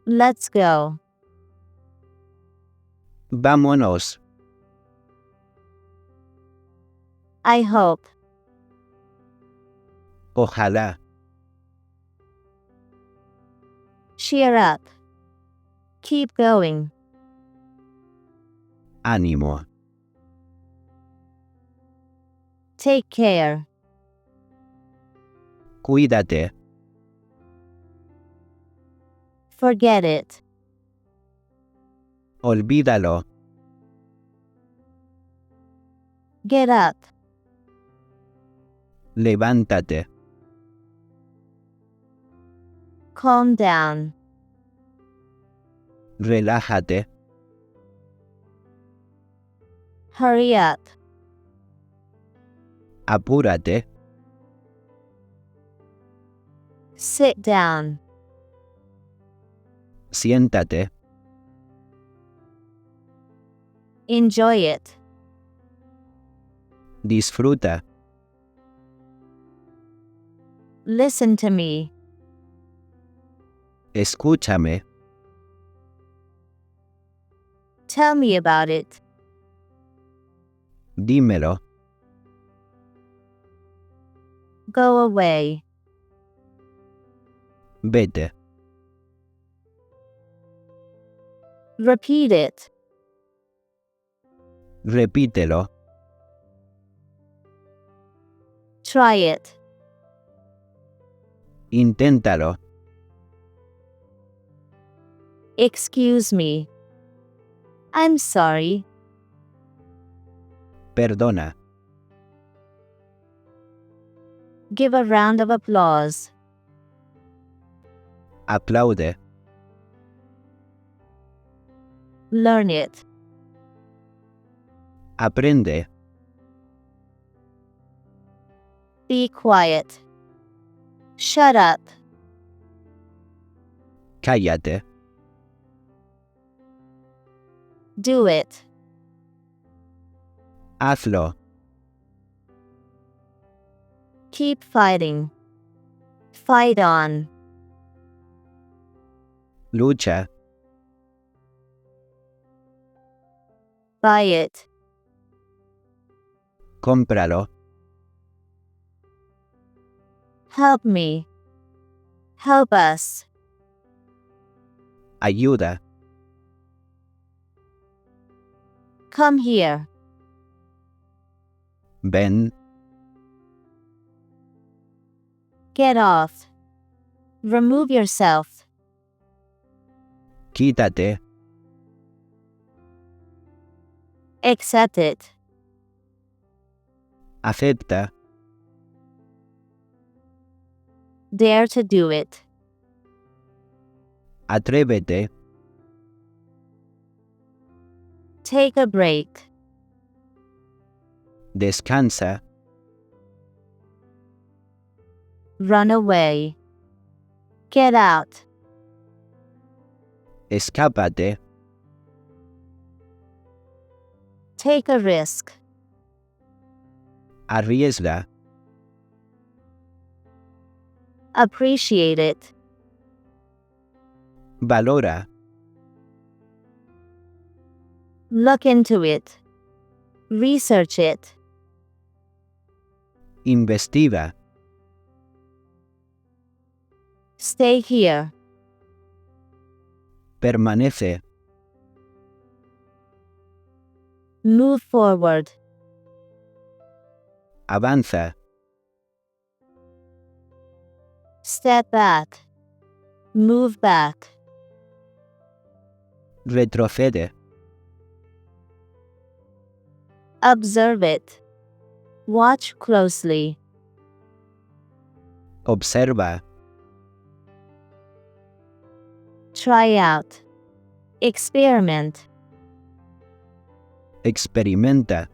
Let's go. Vámonos. I hope. Ojalá. Cheer up. Keep going. Ánimo. Take care. Cuídate. Forget it. Olvídalo. Get up. Levántate. Calm down. Relájate. Hurry up. Apúrate. Sit down. Siéntate. Enjoy it. Disfruta. Listen to me. Escúchame. Tell me about it. Dímelo. Go away. Vete. Repeat it. Repítelo. Try it. Inténtalo. Excuse me. I'm sorry. Perdona. Give a round of applause. Aplaude. Learn it. Aprende. Be quiet. Shut up. Cállate. Do it. Hazlo. Keep fighting. Fight on. Lucha. Buy it. Cómpralo. Help me. Help us. Ayuda. Come here. Ven. Get off. Remove yourself. Quítate. Accept it. Acepta. Dare to do it. Atrévete. Take a break. Descansa. Run away. Get out. Escápate. Take a risk. Arriesga. Appreciate it. Valora. Look into it. Research it. Investiga. Stay here. Permanece. Move forward. Avanza. Step back. Move back. Retrocede. Observe it. Watch closely. Observa. Try out. Experiment. Experimenta.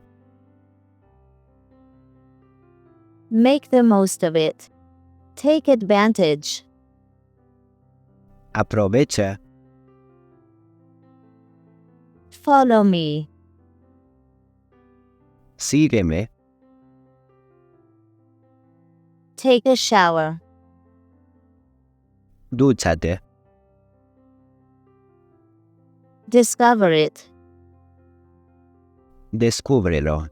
Make the most of it. Take advantage. Aprovecha. Follow me. Sígueme. Take a shower. Dúchate. Discover it. Descúbrelo.